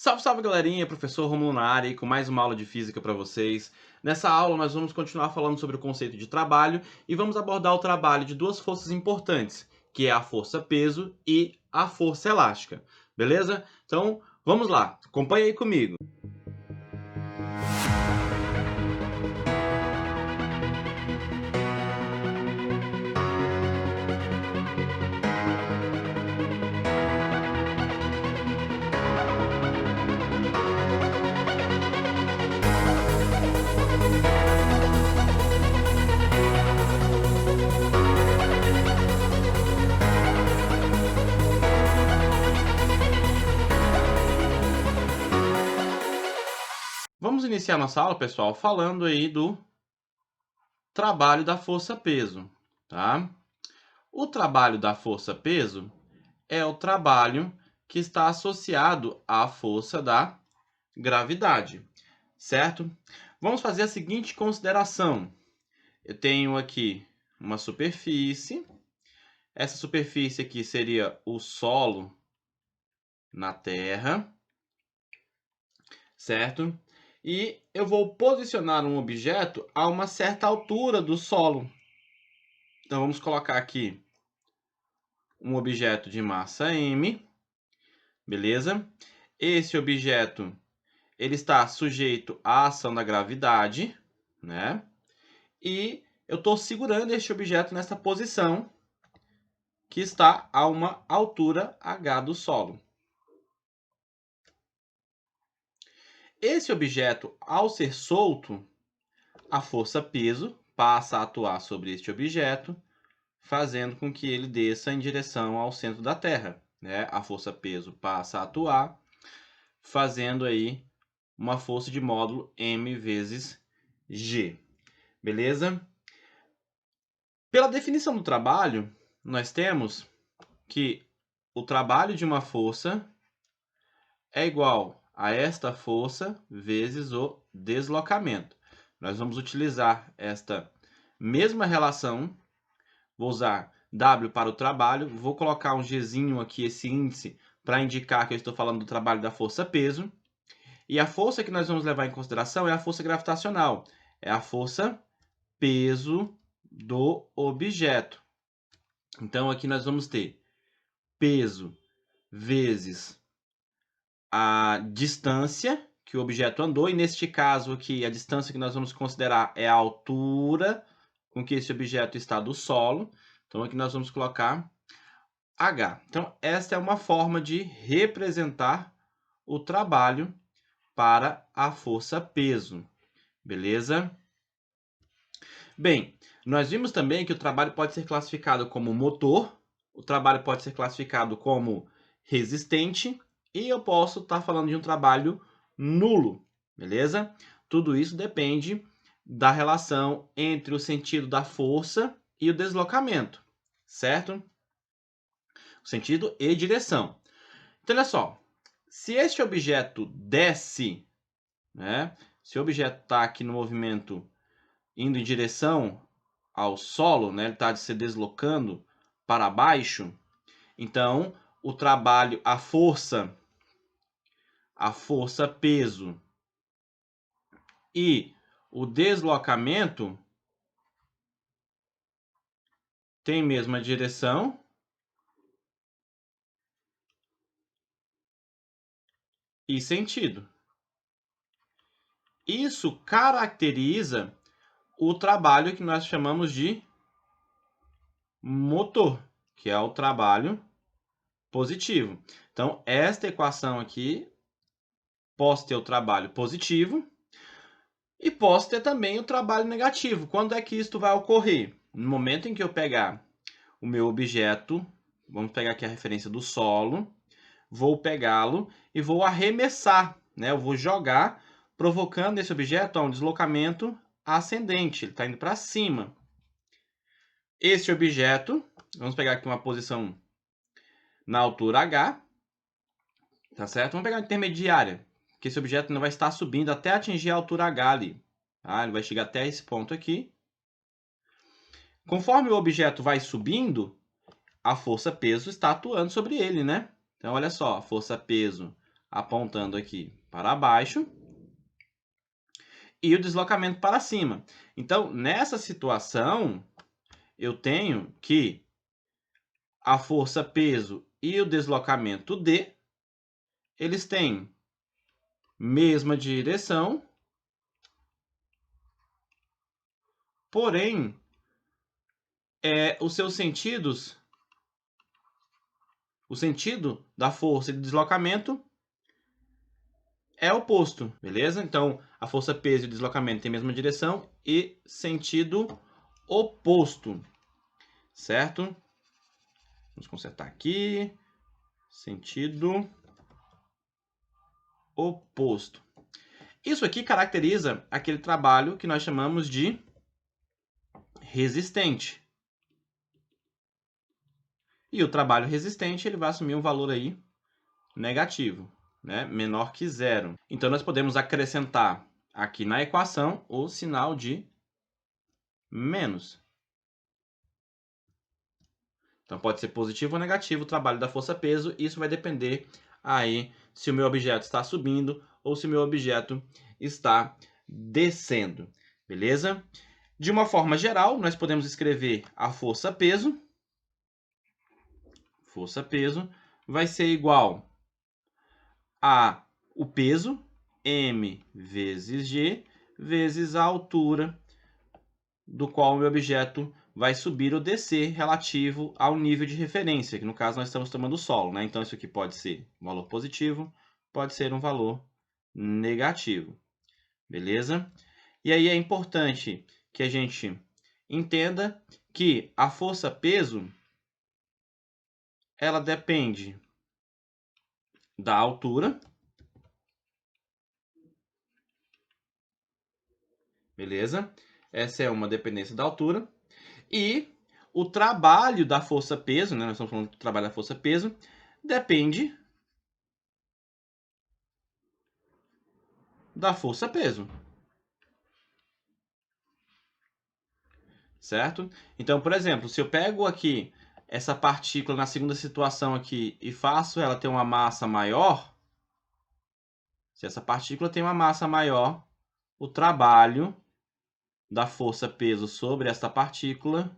Salve, salve galerinha, professor Romulo na área aí com mais uma aula de física para vocês. Nessa aula nós vamos continuar falando sobre o conceito de trabalho e vamos abordar o trabalho de duas forças importantes, que é a força-peso e a força elástica, beleza? Então vamos lá, acompanha aí comigo. Vamos iniciar nossa aula, pessoal, falando aí do trabalho da força-peso, tá? O trabalho da força-peso é o trabalho que está associado à força da gravidade, certo? Vamos fazer a seguinte consideração. Eu tenho aqui uma superfície. Essa superfície aqui seria o solo na Terra, certo? E eu vou posicionar um objeto a uma certa altura do solo. Então vamos colocar aqui um objeto de massa m, beleza? Esse objeto ele está sujeito à ação da gravidade, né? E eu estou segurando este objeto nessa posição que está a uma altura h do solo. Esse objeto, ao ser solto, a força-peso passa a atuar sobre este objeto, fazendo com que ele desça em direção ao centro da Terra, né? A força-peso passa a atuar, fazendo aí uma força de módulo m vezes g. Beleza? Pela definição do trabalho, nós temos que o trabalho de uma força é igual a esta força vezes o deslocamento. Nós vamos utilizar esta mesma relação. Vou usar W para o trabalho. Vou colocar um Gzinho aqui, esse índice, para indicar que eu estou falando do trabalho da força-peso. E a força que nós vamos levar em consideração é a força gravitacional. É a força-peso do objeto. Então, aqui nós vamos ter peso vezes a distância que o objeto andou, e neste caso aqui, a distância que nós vamos considerar é a altura com que esse objeto está do solo. Então, aqui nós vamos colocar h. Então, esta é uma forma de representar o trabalho para a força-peso. Beleza? Bem, nós vimos também que o trabalho pode ser classificado como motor, o trabalho pode ser classificado como resistente, e eu posso estar falando de um trabalho nulo, beleza? Tudo isso depende da relação entre o sentido da força e o deslocamento, certo? O sentido e direção. Então, olha só, se este objeto desce, né? Se o objeto está aqui no movimento indo em direção ao solo, né? Ele está se deslocando para baixo, então o trabalho, a força-peso e o deslocamento têm mesma direção e sentido. Isso caracteriza o trabalho que nós chamamos de motor, que é o trabalho positivo. Então, esta equação aqui, posso ter o trabalho positivo e posso ter também o trabalho negativo. Quando é que isso vai ocorrer? No momento em que eu pegar o meu objeto, vamos pegar aqui a referência do solo, vou pegá-lo e vou arremessar, né? Eu vou jogar, provocando nesse objeto um deslocamento ascendente, ele está indo para cima. Esse objeto, vamos pegar aqui uma posição na altura h, tá certo? Vamos pegar a intermediária, que esse objeto não vai estar subindo até atingir a altura h ali. Tá? Ele vai chegar até esse ponto aqui. Conforme o objeto vai subindo, a força-peso está atuando sobre ele, né? Então, olha só, a força-peso apontando aqui para baixo, e o deslocamento para cima. Então, nessa situação, eu tenho que a força peso e o deslocamento D, eles têm mesma direção, porém, os seus sentidos, o sentido da força e do deslocamento é oposto, beleza? Então, a força peso e o deslocamento têm a mesma direção e sentido oposto, certo? Vamos consertar aqui. Sentido oposto. Isso aqui caracteriza aquele trabalho que nós chamamos de resistente. E o trabalho resistente ele vai assumir um valor aí negativo, né? Menor que zero. Então, nós podemos acrescentar aqui na equação o sinal de menos. Então, pode ser positivo ou negativo o trabalho da força-peso. Isso vai depender aí se o meu objeto está subindo ou se o meu objeto está descendo. Beleza? De uma forma geral, nós podemos escrever a força-peso. Força-peso vai ser igual a o peso, m vezes g, vezes a altura do qual o meu objeto vai subir ou descer relativo ao nível de referência, que no caso nós estamos tomando o solo, né? Então isso aqui pode ser um valor positivo, pode ser um valor negativo, beleza? E aí é importante que a gente entenda que a força-peso ela depende da altura, beleza? Essa é uma dependência da altura. E o trabalho da força-peso, né? Nós estamos falando do trabalho da força-peso, depende da força-peso. Certo? Então, por exemplo, se eu pego aqui essa partícula na segunda situação aqui e faço ela ter uma massa maior, se essa partícula tem uma massa maior, o trabalho da força-peso sobre esta partícula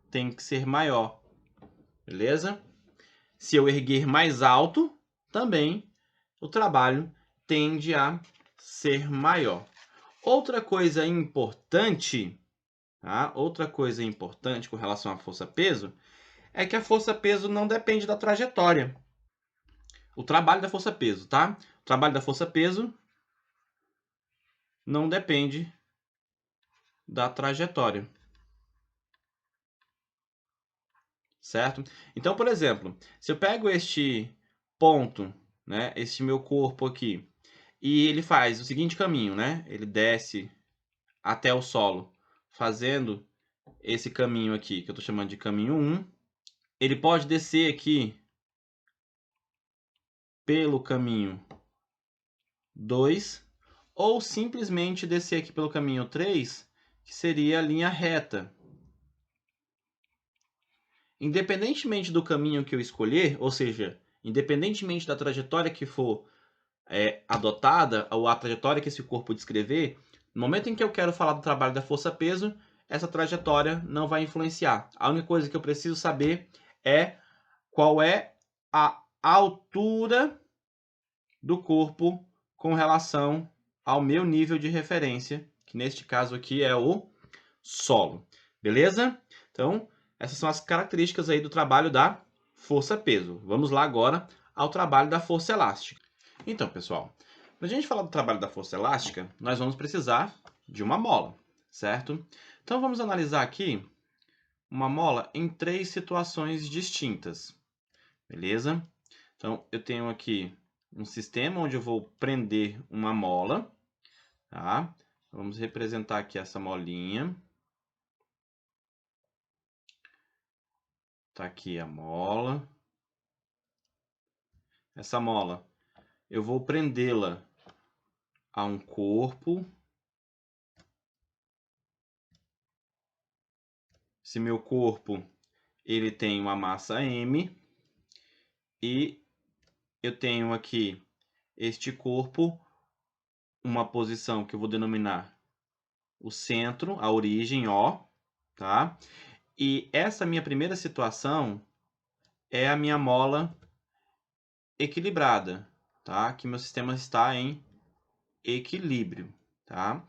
tem que ser maior, beleza? Se eu erguer mais alto, também o trabalho tende a ser maior. Outra coisa importante, tá? Outra coisa importante com relação à força-peso é que a força-peso não depende da trajetória. O trabalho da força-peso, tá? O trabalho da força-peso não depende da trajetória. Certo? Então, por exemplo, se eu pego este ponto, né, este meu corpo aqui, e ele faz o seguinte caminho, né? Ele desce até o solo, fazendo esse caminho aqui, que eu estou chamando de caminho 1. Ele pode descer aqui pelo caminho 2, ou simplesmente descer aqui pelo caminho 3, que seria a linha reta. Independentemente do caminho que eu escolher, ou seja, independentemente da trajetória que for adotada, ou a trajetória que esse corpo descrever, no momento em que eu quero falar do trabalho da força-peso, essa trajetória não vai influenciar. A única coisa que eu preciso saber é qual é a altura do corpo com relação ao meu nível de referência, que neste caso aqui é o solo. Beleza? Então, essas são as características aí do trabalho da força-peso. Vamos lá agora ao trabalho da força elástica. Então, pessoal, para a gente falar do trabalho da força elástica, nós vamos precisar de uma mola, certo? Então, vamos analisar aqui uma mola em 3 situações distintas, beleza? Então, eu tenho aqui um sistema onde eu vou prender uma mola, tá? Vamos representar aqui essa molinha. Tá aqui a mola. Essa mola, eu vou prendê-la a um corpo. Se meu corpo ele tem uma massa m e eu tenho aqui este corpo uma posição que eu vou denominar o centro, a origem, O, tá? E essa minha primeira situação é a minha mola equilibrada, tá? Que meu sistema está em equilíbrio, tá?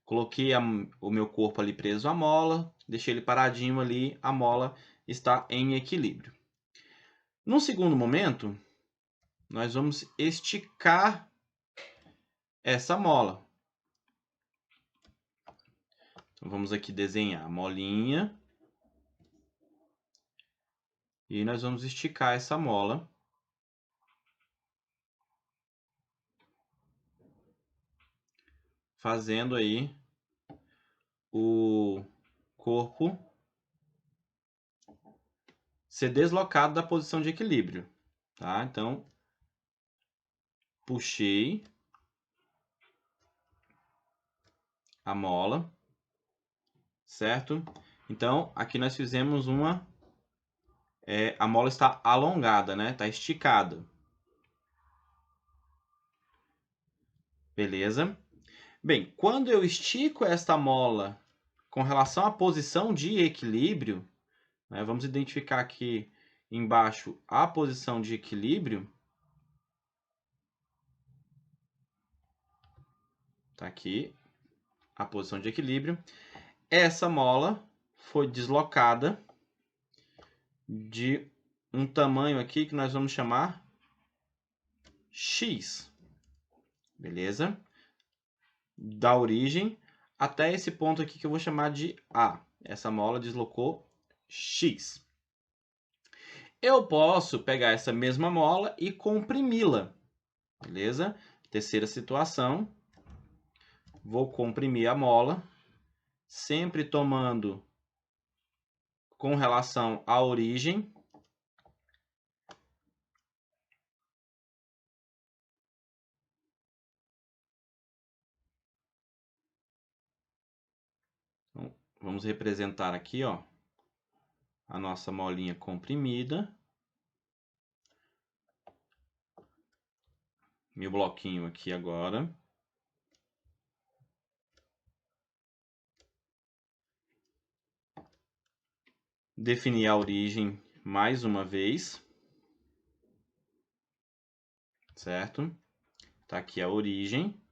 Coloquei o meu corpo ali preso à mola, deixei ele paradinho ali, a mola está em equilíbrio. No segundo momento, nós vamos esticar essa mola. Então, vamos aqui desenhar a molinha. E nós vamos esticar essa mola. Fazendo aí o corpo ser deslocado da posição de equilíbrio, tá? Então, puxei a mola, certo? Então, aqui nós fizemos uma... a mola está alongada, né? Está esticada. Beleza? Bem, quando eu estico esta mola com relação à posição de equilíbrio, né? Vamos identificar aqui embaixo a posição de equilíbrio. Tá aqui a posição de equilíbrio. Essa mola foi deslocada de um tamanho aqui que nós vamos chamar X. Beleza? Da origem até esse ponto aqui que eu vou chamar de A. Essa mola deslocou X. Eu posso pegar essa mesma mola e comprimi-la. Beleza? Terceira situação. Vou comprimir a mola, sempre tomando com relação à origem. Então, vamos representar aqui, ó, a nossa molinha comprimida. Meu bloquinho aqui agora. Definir a origem mais uma vez. Certo? Tá aqui a origem.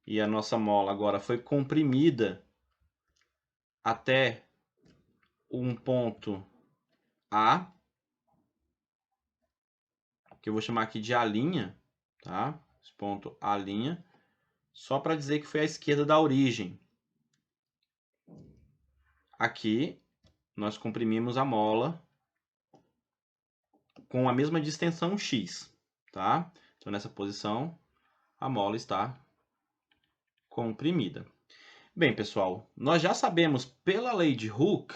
E a nossa mola agora foi comprimida até um ponto A, que eu vou chamar aqui de A', tá? Esse ponto A', só para dizer que foi à esquerda da origem. Aqui, nós comprimimos a mola com a mesma distensão X, tá? Então, nessa posição, a mola está comprimida. Bem, pessoal, nós já sabemos pela lei de Hooke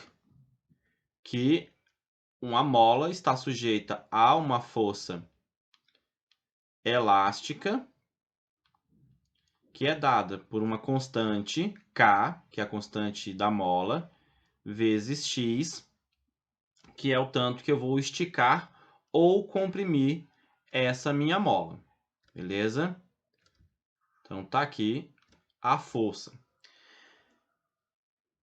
que uma mola está sujeita a uma força elástica que é dada por uma constante K, que é a constante da mola, vezes X, que é o tanto que eu vou esticar ou comprimir essa minha mola. Beleza? Então, tá aqui a força.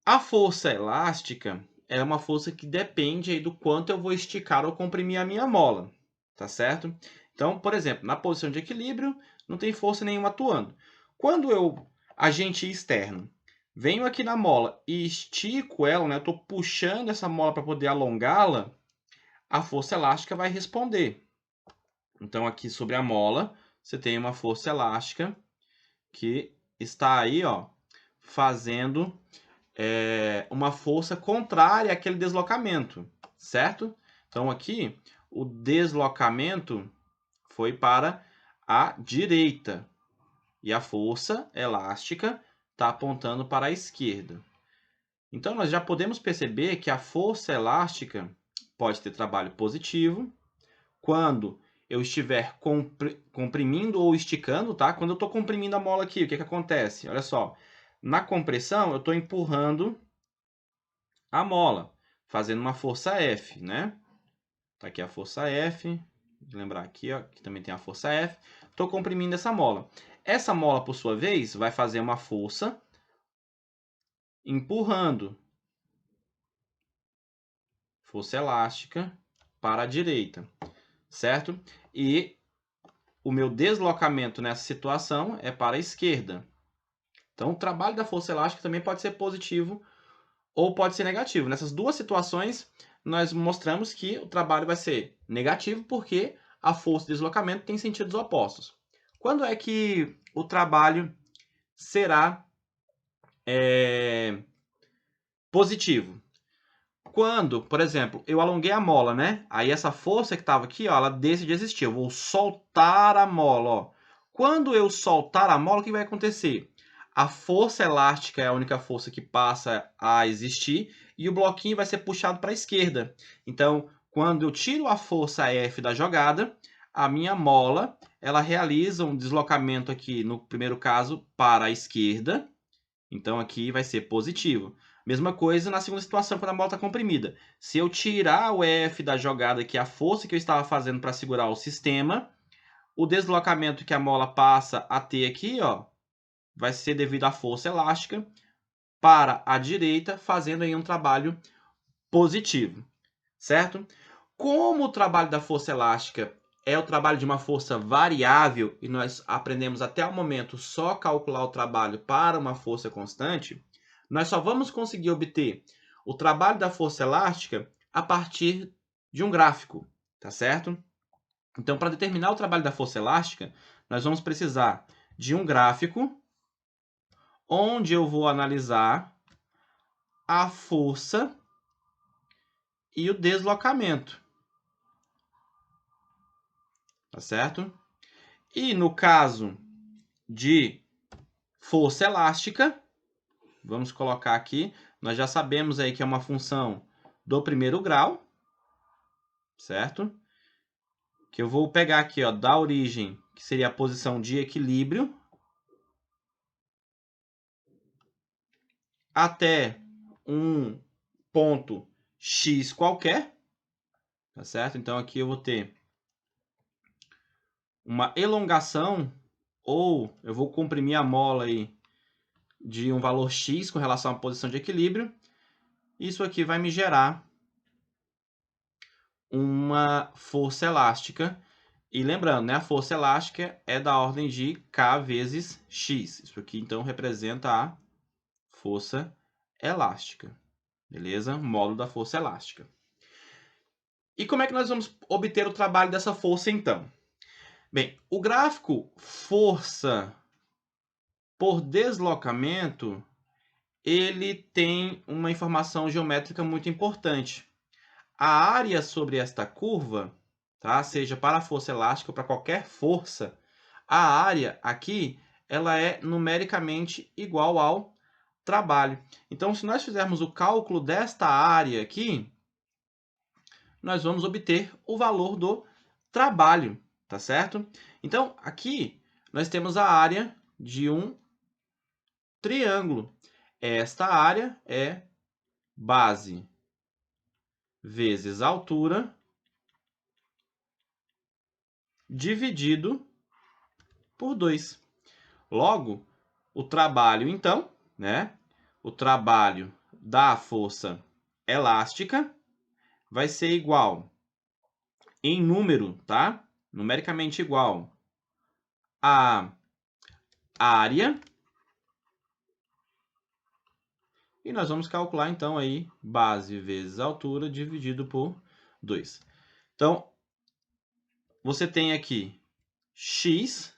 A força elástica é uma força que depende aí do quanto eu vou esticar ou comprimir a minha mola, tá certo? Então, por exemplo, na posição de equilíbrio, não tem força nenhuma atuando. Quando eu, agente externo, venho aqui na mola e estico ela, né? Eu estou puxando essa mola para poder alongá-la, a força elástica vai responder. Então, aqui sobre a mola, você tem uma força elástica que está aí, ó, fazendo uma força contrária àquele deslocamento, certo? Então, aqui, o deslocamento foi para a direita e a força elástica está apontando para a esquerda. Então, nós já podemos perceber que a força elástica pode ter trabalho positivo quando eu estiver comprimindo ou esticando, tá? Quando eu estou comprimindo a mola aqui, o que acontece? Olha só, na compressão eu estou empurrando a mola, fazendo uma força F, né? Tá aqui a força F, vou lembrar aqui, ó, que também tem a força F. estou comprimindo essa mola. Essa mola, por sua vez, vai fazer uma força empurrando, força elástica para a direita, certo? E o meu deslocamento nessa situação é para a esquerda. Então, o trabalho da força elástica também pode ser positivo ou pode ser negativo. Nessas duas situações, nós mostramos que o trabalho vai ser negativo porque a força de deslocamento tem sentidos opostos. Quando é que o trabalho será positivo? Quando, por exemplo, eu alonguei a mola, né? Aí essa força que estava aqui, ó, ela deixa de existir. Eu vou soltar a mola, ó. Quando eu soltar a mola, o que vai acontecer? A força elástica é a única força que passa a existir e o bloquinho vai ser puxado para a esquerda. Então, quando eu tiro a força F da jogada, a minha mola, ela realiza um deslocamento aqui, no primeiro caso, para a esquerda. Então, aqui vai ser positivo. Mesma coisa na segunda situação, quando a mola está comprimida. Se eu tirar o F da jogada, que é a força que eu estava fazendo para segurar o sistema, o deslocamento que a mola passa a ter aqui, ó, vai ser devido à força elástica para a direita, fazendo aí um trabalho positivo, certo? Como o trabalho da força elástica é o trabalho de uma força variável e nós aprendemos até o momento só calcular o trabalho para uma força constante, nós só vamos conseguir obter o trabalho da força elástica a partir de um gráfico, tá certo? Então, para determinar o trabalho da força elástica, nós vamos precisar de um gráfico onde eu vou analisar a força e o deslocamento, tá certo? E no caso de força elástica, vamos colocar aqui, nós já sabemos aí que é uma função do primeiro grau, certo? Que eu vou pegar aqui, ó, da origem, que seria a posição de equilíbrio, até um ponto X qualquer, tá certo? Então, aqui eu vou ter uma elongação, ou eu vou comprimir a mola aí de um valor X com relação à posição de equilíbrio. Isso aqui vai me gerar uma força elástica. E lembrando, né, a força elástica é da ordem de K vezes X. Isso aqui, então, representa a força elástica. Beleza? Módulo da força elástica. E como é que nós vamos obter o trabalho dessa força, então? Bem, o gráfico força por deslocamento, ele tem uma informação geométrica muito importante. A área sobre esta curva, tá? Seja para a força elástica ou para qualquer força, a área aqui ela é numericamente igual ao trabalho. Então, se nós fizermos o cálculo desta área aqui, nós vamos obter o valor do trabalho, tá certo? Então, aqui nós temos a área de um triângulo. Esta área é base vezes altura dividido por 2. Logo, o trabalho, então, né? O trabalho da força elástica vai ser igual, em número, tá? Numericamente igual a área. E nós vamos calcular, então, aí base vezes altura dividido por 2. Então, você tem aqui x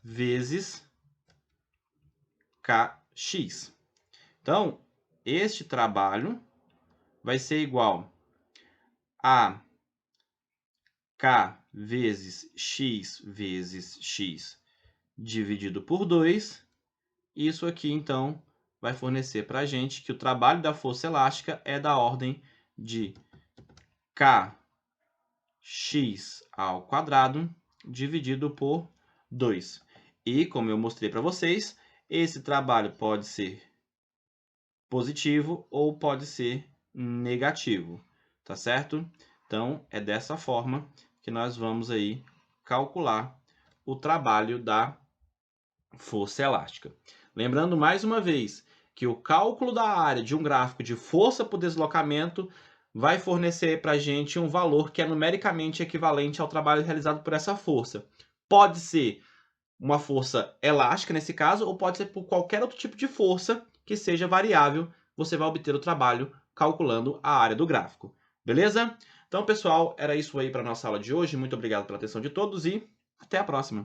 vezes kx. Então, este trabalho vai ser igual a k vezes x dividido por 2. Isso aqui, então, vai fornecer para a gente que o trabalho da força elástica é da ordem de kx ao quadrado dividido por 2. E, como eu mostrei para vocês, esse trabalho pode ser positivo ou pode ser negativo, tá certo? Então, é dessa forma que nós vamos aí calcular o trabalho da força elástica. Lembrando mais uma vez que o cálculo da área de um gráfico de força por deslocamento vai fornecer para a gente um valor que é numericamente equivalente ao trabalho realizado por essa força. Pode ser uma força elástica nesse caso, ou pode ser por qualquer outro tipo de força que seja variável, você vai obter o trabalho calculando a área do gráfico. Beleza? Então, pessoal, era isso aí para a nossa aula de hoje. Muito obrigado pela atenção de todos e até a próxima.